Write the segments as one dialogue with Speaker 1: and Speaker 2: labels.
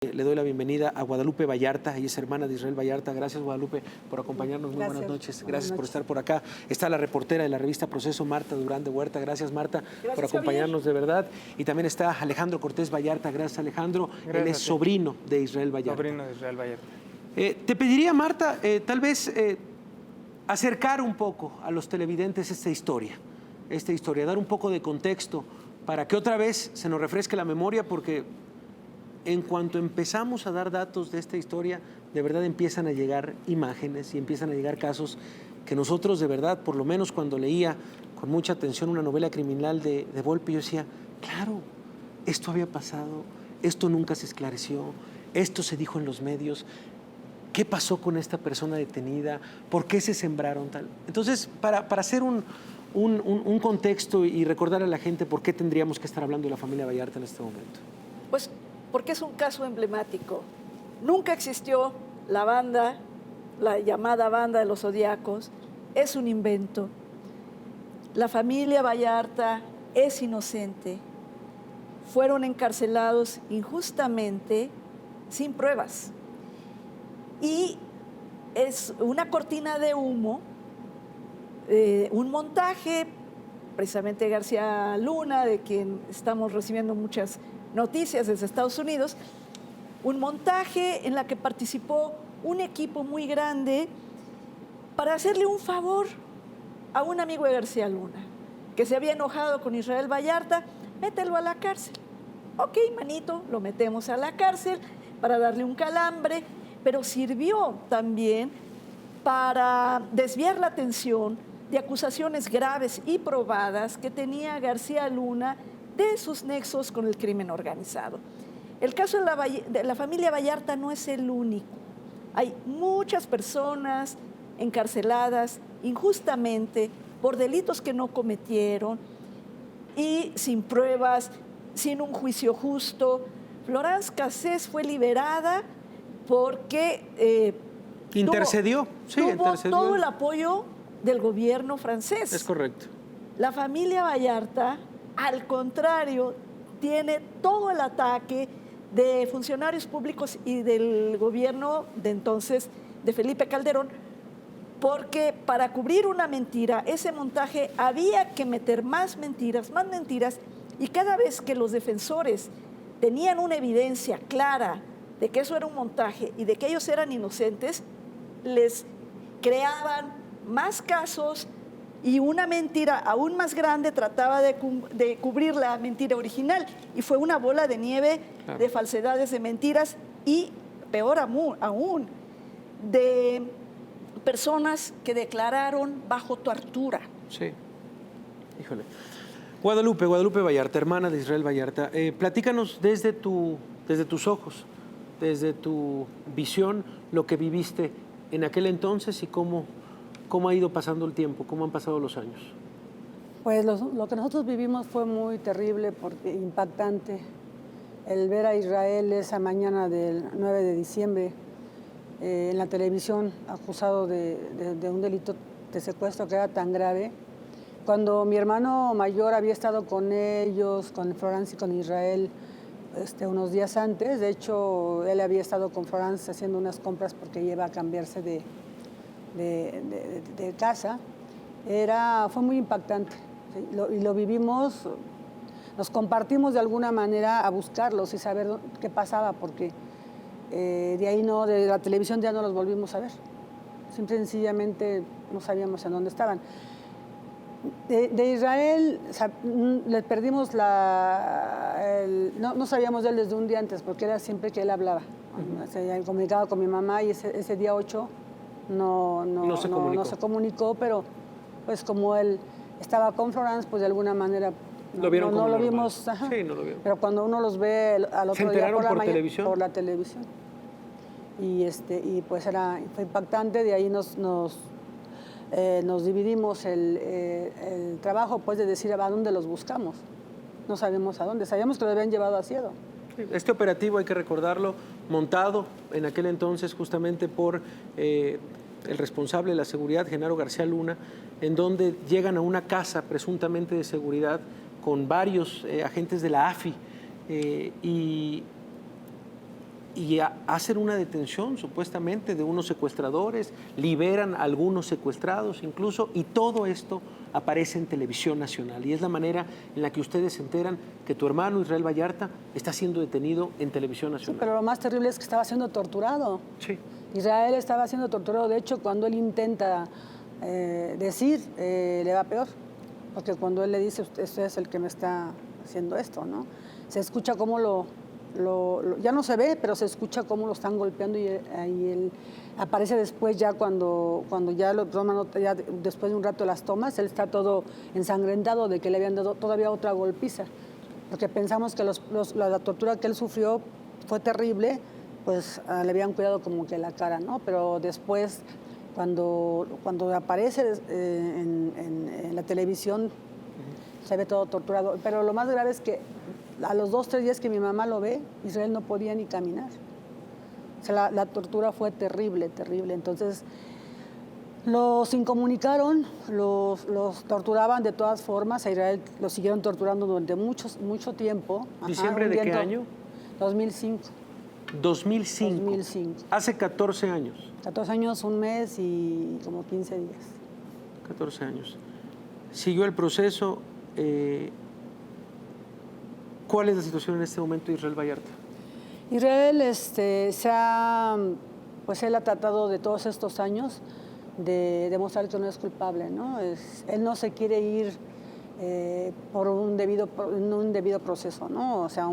Speaker 1: Le doy la bienvenida a Guadalupe Vallarta, ella es hermana de Israel Vallarta. Gracias, Guadalupe, por acompañarnos. Muy buenas noches. Gracias por estar por acá. Está la reportera de la revista Proceso, Marta Durán de Huerta. Gracias, Marta, por acompañarnos, de verdad. Y también está Alejandro Cortés Vallarta. Gracias, Alejandro. Él es sobrino de Israel Vallarta.
Speaker 2: Sobrino de Israel Vallarta.
Speaker 1: Te pediría, Marta, tal vez acercar un poco a los televidentes esta historia, dar un poco de contexto para que otra vez se nos refresque la memoria, porque en cuanto empezamos a dar datos de esta historia, de verdad empiezan a llegar imágenes y empiezan a llegar casos que nosotros, de verdad, por lo menos cuando leía con mucha atención una novela criminal de Volpi, yo decía, claro, esto había pasado, esto nunca se esclareció, esto se dijo en los medios. ¿Qué pasó con esta persona detenida? ¿Por qué se sembraron tal? Entonces, para hacer un contexto y recordar a la gente por qué tendríamos que estar hablando de la familia Vallarta en este momento.
Speaker 3: Pues porque es un caso emblemático. Nunca existió la banda, la llamada banda de los Zodíacos, es un invento. La familia Vallarta es inocente. Fueron encarcelados injustamente, sin pruebas. Y es una cortina de humo, un montaje, precisamente García Luna, de quien estamos recibiendo muchas noticias desde Estados Unidos, un montaje en la que participó un equipo muy grande para hacerle un favor a un amigo de García Luna, que se había enojado con Israel Vallarta. Mételo a la cárcel. Ok, manito, lo metemos a la cárcel para darle un calambre, pero sirvió también para desviar la atención de acusaciones graves y probadas que tenía García Luna de sus nexos con el crimen organizado. El caso de la familia Vallarta no es el único. Hay muchas personas encarceladas injustamente por delitos que no cometieron y sin pruebas, sin un juicio justo. Florence Cassés fue liberada porque
Speaker 1: intercedió,
Speaker 3: tuvo todo el apoyo del gobierno francés.
Speaker 1: Es correcto.
Speaker 3: La familia Vallarta, al contrario, tiene todo el ataque de funcionarios públicos y del gobierno de entonces, de Felipe Calderón, porque para cubrir una mentira, ese montaje, había que meter más mentiras, y cada vez que los defensores tenían una evidencia clara de que eso era un montaje y de que ellos eran inocentes, les creaban más casos y una mentira aún más grande trataba de cubrir la mentira original. Y fue una bola de nieve de falsedades, de mentiras y, peor aún, de personas que declararon bajo tortura.
Speaker 1: Sí, híjole. Guadalupe Vallarta, hermana de Israel Vallarta, platícanos desde tus ojos, desde tu visión, lo que viviste en aquel entonces y cómo ha ido pasando el tiempo, cómo han pasado los años.
Speaker 4: Pues lo que nosotros vivimos fue muy terrible, porque impactante. El ver a Israel esa mañana del 9 de diciembre en la televisión acusado de un delito de secuestro que era tan grave. Cuando mi hermano mayor había estado con ellos, con Florence y con Israel, unos días antes. De hecho, él había estado con Florence haciendo unas compras porque iba a cambiarse de casa. Fue muy impactante, ¿sí? Y lo vivimos, nos compartimos de alguna manera a buscarlos y saber qué pasaba, porque de ahí de la televisión ya no los volvimos a ver. Simple y sencillamente no sabíamos en dónde estaban. De Israel le perdimos no sabíamos de él desde un día antes, porque era siempre que él hablaba. Se había comunicado con mi mamá y ese día 8 no se comunicó, pero pues como él estaba con Florence, pues de alguna manera
Speaker 1: lo vieron como
Speaker 4: no lo
Speaker 1: normal.
Speaker 4: vimos. Ajá.
Speaker 1: Sí, no lo vieron.
Speaker 4: Pero cuando uno los ve al otro día por la mañana,
Speaker 1: televisión?
Speaker 4: por la televisión. Y pues fue impactante. De ahí nos dividimos el trabajo, pues, de decir a dónde los buscamos. No sabemos a dónde. Sabíamos que lo habían llevado a Siedo.
Speaker 1: Este operativo, hay que recordarlo, montado en aquel entonces justamente por el responsable de la seguridad, Genaro García Luna, en donde llegan a una casa presuntamente de seguridad con varios agentes de la AFI y hacen una detención supuestamente de unos secuestradores, liberan a algunos secuestrados incluso, y todo esto aparece en Televisión Nacional. Y es la manera en la que ustedes se enteran que tu hermano Israel Vallarta está siendo detenido en Televisión
Speaker 4: Sí,
Speaker 1: Nacional.
Speaker 4: pero lo más terrible es que estaba siendo torturado.
Speaker 1: Sí.
Speaker 4: Israel estaba siendo torturado. De hecho, cuando él intenta decir, le va peor. Porque cuando él le dice, usted es el que me está haciendo esto, ¿no? Se escucha cómo ya no se ve, pero se escucha cómo lo están golpeando y ahí él aparece después ya cuando ya lo toman, ya después de un rato las tomas, él está todo ensangrentado de que le habían dado todavía otra golpiza. Porque pensamos que la tortura que él sufrió fue terrible, pues le habían cuidado como que la cara, ¿no? Pero después, cuando aparece en la televisión, se ve todo torturado. Pero lo más grave es que a los 2, 3 días que mi mamá lo ve, Israel no podía ni caminar. O sea, la tortura fue terrible, terrible. Entonces, los incomunicaron, los torturaban de todas formas. A Israel lo siguieron torturando durante mucho tiempo.
Speaker 1: ¿Diciembre de qué año?
Speaker 4: 2005.
Speaker 1: 2005.
Speaker 4: 2005.
Speaker 1: Hace 14 años.
Speaker 4: 14 años, un mes y como 15 días.
Speaker 1: 14 años. Siguió el proceso. ¿Cuál es la situación en este momento de Israel Vallarta?
Speaker 4: Israel pues él ha tratado de todos estos años de demostrar que no es culpable, ¿no? Él no se quiere ir por un debido proceso, ¿no? O sea,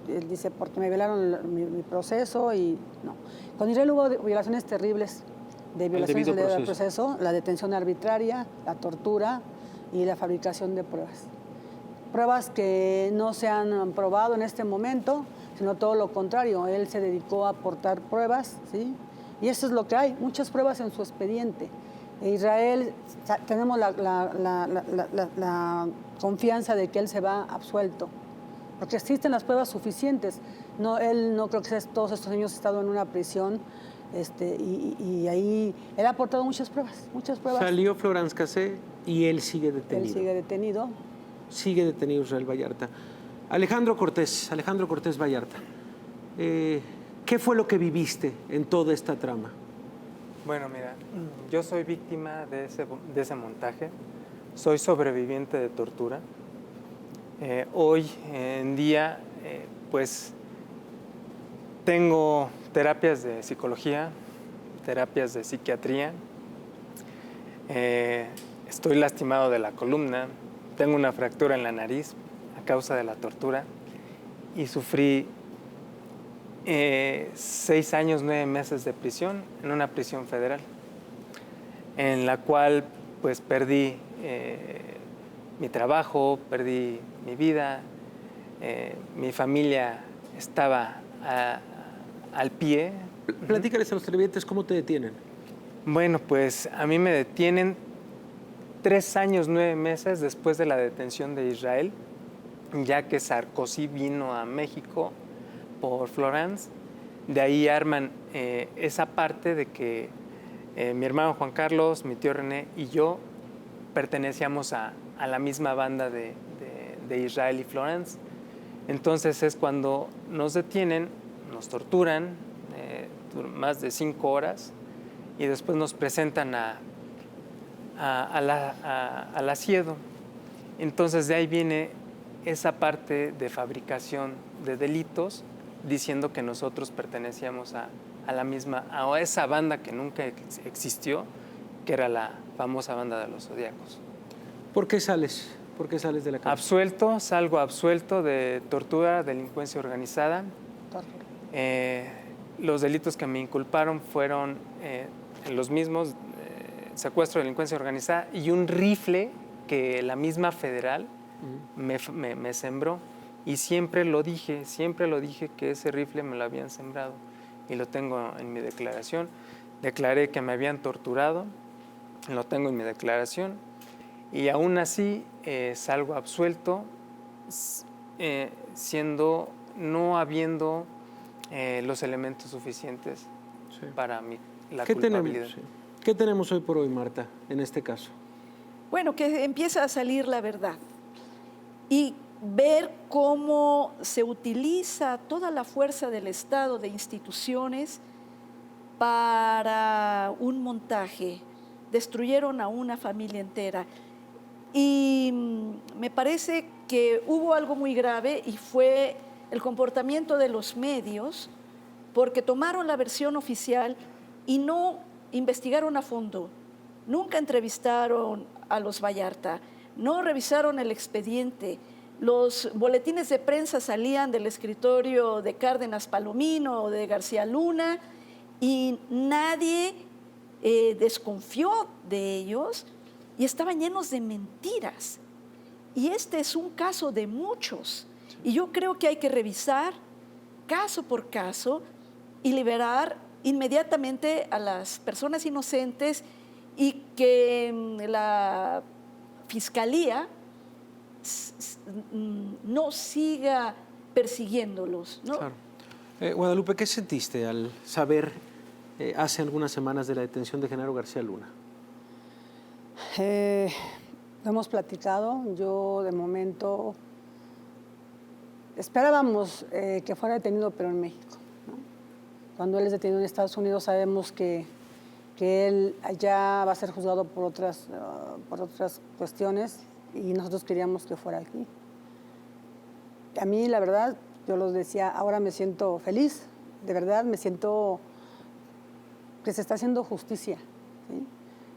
Speaker 4: él dice, porque me violaron mi proceso y no. Con Israel hubo violaciones terribles, de violaciones del proceso, la detención arbitraria, la tortura y la fabricación de pruebas. Pruebas que no se han probado en este momento, sino todo lo contrario. Él se dedicó a aportar pruebas, ¿sí? Y eso es lo que hay, muchas pruebas en su expediente. Israel, tenemos la confianza de que él se va absuelto, porque existen las pruebas suficientes. No, él no creo que todos estos años ha estado en una prisión, y ahí él ha aportado muchas pruebas.
Speaker 1: Salió Florence Cassé y él sigue detenido.
Speaker 4: Él sigue detenido.
Speaker 1: Sigue detenido Israel Vallarta. Alejandro Cortés Vallarta, ¿qué fue lo que viviste en toda esta trama?
Speaker 2: Bueno, mira, yo soy víctima de ese montaje, soy sobreviviente de tortura. Hoy en día, pues, tengo terapias de psicología, terapias de psiquiatría, estoy lastimado de la columna, tengo una fractura en la nariz a causa de la tortura y sufrí 6 años, 9 meses de prisión en una prisión federal, en la cual pues perdí mi trabajo, perdí mi vida, mi familia estaba al pie.
Speaker 1: Platícales a los televidentes cómo te detienen.
Speaker 2: Bueno, pues a mí me detienen 3 años, 9 meses después de la detención de Israel, ya que Sarkozy vino a México por Florence. De ahí arman esa parte de que mi hermano Juan Carlos, mi tío René y yo pertenecíamos a la misma banda de Israel y Florence. Entonces es cuando nos detienen, nos torturan más de 5 horas y después nos presentan al asiedo. Entonces de ahí viene esa parte de fabricación de delitos, diciendo que nosotros pertenecíamos a esa banda que nunca existió, que era la famosa banda de los Zodíacos.
Speaker 1: ¿Por qué sales? ¿Por qué sales de la cárcel?
Speaker 2: Salgo absuelto de tortura, delincuencia organizada. Los delitos que me inculparon fueron los mismos, secuestro, delincuencia organizada y un rifle que la misma federal me sembró. Y siempre lo dije que ese rifle me lo habían sembrado. Y lo tengo en mi declaración. Declaré que me habían torturado, lo tengo en mi declaración. Y aún así salgo absuelto, no habiendo los elementos suficientes para la culpabilidad.
Speaker 1: ¿Qué tenemos hoy por hoy, Marta, en este caso?
Speaker 3: Bueno, que empieza a salir la verdad. Y ver cómo se utiliza toda la fuerza del Estado, de instituciones, para un montaje. Destruyeron a una familia entera. Y me parece que hubo algo muy grave y fue el comportamiento de los medios, porque tomaron la versión oficial y no investigaron a fondo. Nunca entrevistaron a los Vallarta, no revisaron el expediente. Los boletines de prensa salían del escritorio de Cárdenas Palomino o de García Luna y nadie desconfió de ellos y estaban llenos de mentiras. Y este es un caso de muchos. Y yo creo que hay que revisar caso por caso y liberar inmediatamente a las personas inocentes y que la Fiscalía no siga persiguiéndolos, ¿no?
Speaker 1: Claro. Guadalupe, ¿qué sentiste al saber hace algunas semanas de la detención de Genaro García Luna?
Speaker 4: Lo hemos platicado. Yo, de momento, esperábamos que fuera detenido, pero en México, ¿no? Cuando él es detenido en Estados Unidos, sabemos que él ya va a ser juzgado por otras cuestiones y nosotros queríamos que fuera aquí. A mí, la verdad, yo los decía, ahora me siento feliz, de verdad, me siento que se está haciendo justicia, ¿sí?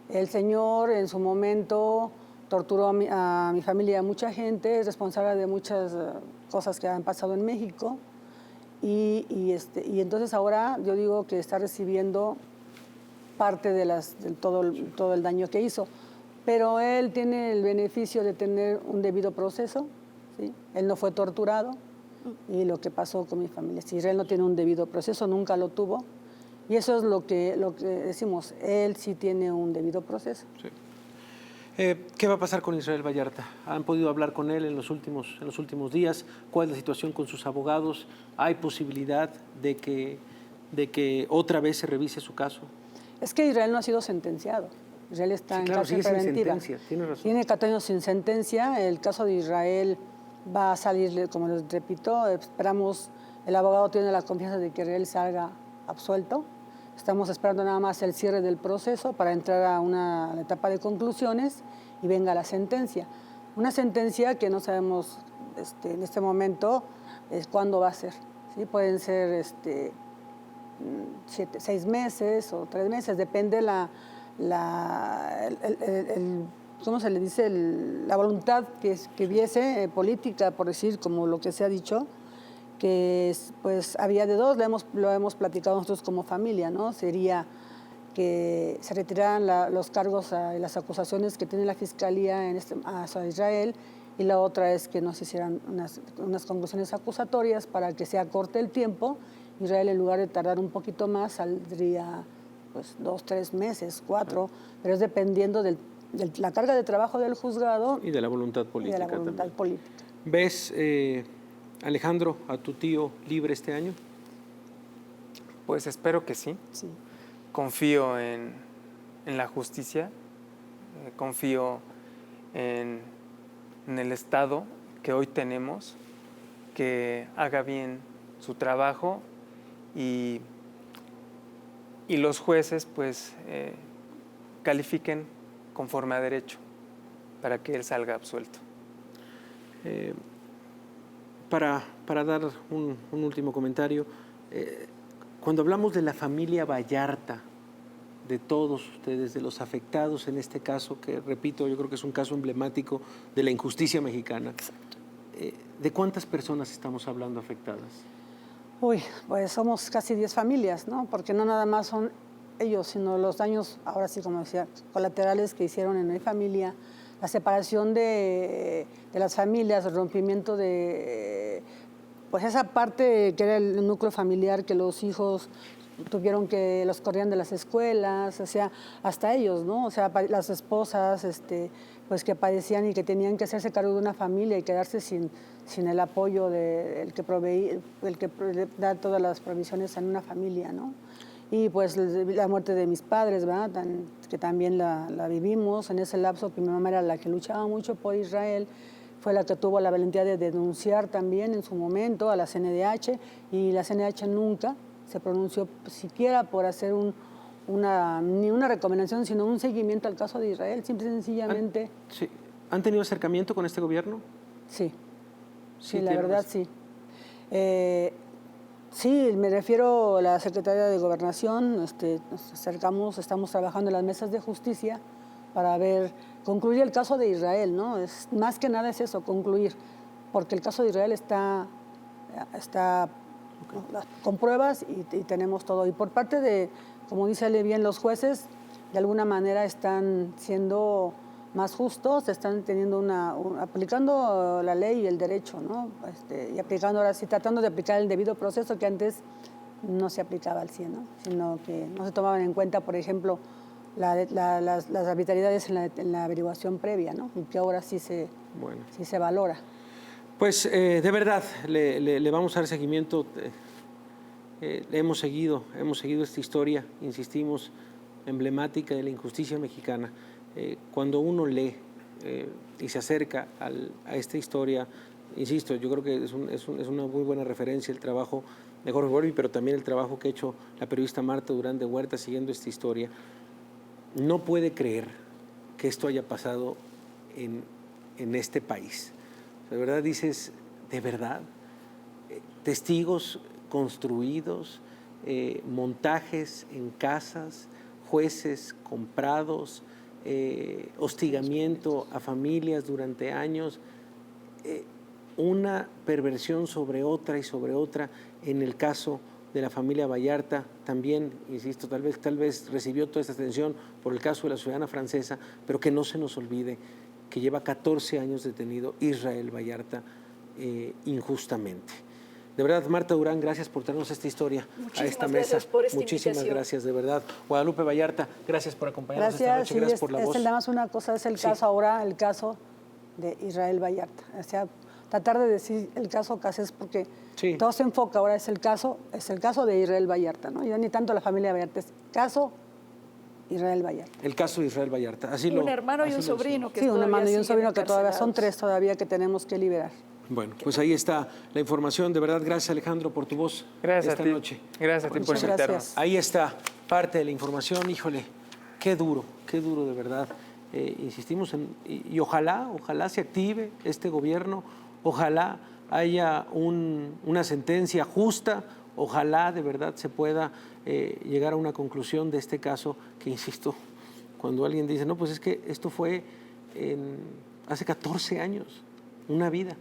Speaker 4: El señor en su momento torturó a mi familia, a mucha gente, es responsable de muchas cosas que han pasado en México y entonces ahora yo digo que está recibiendo parte de todo el daño que hizo. Pero él tiene el beneficio de tener un debido proceso, ¿sí? Él no fue torturado y lo que pasó con mi familia. Si Israel no tiene un debido proceso, nunca lo tuvo. Y eso es lo que decimos, él sí tiene un debido proceso.
Speaker 1: Sí. ¿Qué va a pasar con Israel Vallarta? ¿Han podido hablar con él en los últimos días? ¿Cuál es la situación con sus abogados? ¿Hay posibilidad de que otra vez se revise su caso?
Speaker 4: Es que Israel no ha sido sentenciado. Israel está en cárcel preventiva.
Speaker 1: Tiene razón.
Speaker 4: Tiene 14 años sin sentencia. El caso de Israel va a salir, como les repito, esperamos, el abogado tiene la confianza de que Israel salga absuelto. Estamos esperando nada más el cierre del proceso para entrar a una etapa de conclusiones y venga la sentencia. Una sentencia que no sabemos en este momento cuándo va a ser, ¿sí? Pueden ser 6 meses o 3 meses, depende ¿cómo se le dice? La voluntad que hubiese política, por decir, como lo que se ha dicho, que pues había de dos, lo hemos platicado nosotros como familia, ¿no? Sería que se retiraran los cargos y las acusaciones que tiene la Fiscalía hacia Israel, y la otra es que nos hicieran unas conclusiones acusatorias para que se acorte el tiempo. Israel, en lugar de tardar un poquito más, saldría pues 2, 3 meses, 4, pero es dependiendo de la carga de trabajo del juzgado
Speaker 1: y de la voluntad política.
Speaker 4: Y de la voluntad política.
Speaker 1: ¿Ves, Alejandro, a tu tío libre este año?
Speaker 2: Pues espero que sí.
Speaker 4: Sí.
Speaker 2: Confío en la justicia, confío en el Estado que hoy tenemos, que haga bien su trabajo y los jueces pues califiquen conforme a derecho para que él salga absuelto.
Speaker 1: Para dar un último comentario, cuando hablamos de la familia Vallarta, de todos ustedes, de los afectados en este caso, que repito, yo creo que es un caso emblemático de la injusticia mexicana, ¿de cuántas personas estamos hablando afectadas?
Speaker 4: Uy, pues somos casi 10 familias, ¿no? Porque no nada más son ellos, sino los daños, ahora sí, como decía, colaterales que hicieron en mi familia, la separación de las familias, el rompimiento de pues esa parte que era el núcleo familiar, que los hijos tuvieron que los corrían de las escuelas, o sea, hasta ellos, ¿no? O sea, las esposas, pues que padecían y que tenían que hacerse cargo de una familia y quedarse sin el apoyo del que proveía, el que da todas las provisiones en una familia, ¿no? Y pues la muerte de mis padres, ¿verdad? Que también la vivimos en ese lapso, que mi mamá era la que luchaba mucho por Israel. fue la que tuvo la valentía de denunciar también en su momento a la CNDH, y la CNDH nunca se pronunció siquiera por hacer ni una recomendación, sino un seguimiento al caso de Israel, simple y sencillamente.
Speaker 1: Sí. ¿Han tenido acercamiento con este gobierno?
Speaker 4: Sí,
Speaker 1: Sí,
Speaker 4: la
Speaker 1: tiene
Speaker 4: verdad
Speaker 1: razón.
Speaker 4: sí. Sí, me refiero a la Secretaría de Gobernación, nos acercamos, estamos trabajando en las mesas de justicia para concluir el caso de Israel, ¿no? Más que nada es eso, concluir, porque el caso de Israel está con pruebas y tenemos todo. Y por parte de, como dice Ale bien, los jueces de alguna manera están siendo más justos, están aplicando la ley y el derecho, ¿no? Y aplicando ahora sí, tratando de aplicar el debido proceso que antes no se aplicaba al 100, ¿no? Sino que no se tomaban en cuenta, por ejemplo, las arbitrariedades en la averiguación previa, ¿no? Y que ahora sí se valora.
Speaker 1: Pues de verdad, le vamos a dar seguimiento. Hemos seguido esta historia, insistimos, emblemática de la injusticia mexicana. Cuando uno lee y se acerca a esta historia, insisto, yo creo que es una muy buena referencia el trabajo de Jorge Borby, pero también el trabajo que ha hecho la periodista Marta Durán de Huerta siguiendo esta historia. No puede creer que esto haya pasado en este país. De verdad dices, ¿de verdad? Testigos construidos, montajes en casas, jueces comprados, hostigamiento a familias durante años, una perversión sobre otra y sobre otra. En el caso de la familia Vallarta también, insisto, tal vez recibió toda esta atención por el caso de la ciudadana francesa, pero que no se nos olvide que lleva 14 años detenido Israel Vallarta injustamente. De verdad, Marta Durán, gracias por traernos esta historia a esta mesa.
Speaker 3: Gracias por esta
Speaker 1: Muchísimas
Speaker 3: invitación.
Speaker 1: Gracias, de verdad. Guadalupe Vallarta, gracias por acompañarnos esta noche.
Speaker 4: Sí,
Speaker 1: Gracias por la voz.
Speaker 4: nada más una cosa, es el caso ahora, el caso de Israel Vallarta. O sea, tratar de decir el caso Cassés, porque todo se enfoca ahora, es el caso de Israel Vallarta, ¿no? Ya ni tanto la familia Vallarta, es caso Israel Vallarta.
Speaker 1: El caso de Israel Vallarta.
Speaker 3: Un hermano y un sobrino que
Speaker 4: un hermano y un sobrino que todavía
Speaker 3: encarcelados.
Speaker 4: son 3 todavía que tenemos que liberar.
Speaker 1: Bueno, pues ahí está la información. De verdad, gracias Alejandro por tu voz
Speaker 2: Gracias
Speaker 1: esta
Speaker 2: a ti.
Speaker 1: noche.
Speaker 2: Gracias a ti por
Speaker 4: Muchas
Speaker 2: invitarnos.
Speaker 4: gracias.
Speaker 1: Ahí está parte de la información. Híjole, qué duro de verdad. Insistimos y ojalá se active este gobierno, ojalá haya una sentencia justa, ojalá de verdad se pueda llegar a una conclusión de este caso que, insisto, cuando alguien dice, no, pues es que esto fue hace 14 años, una vida.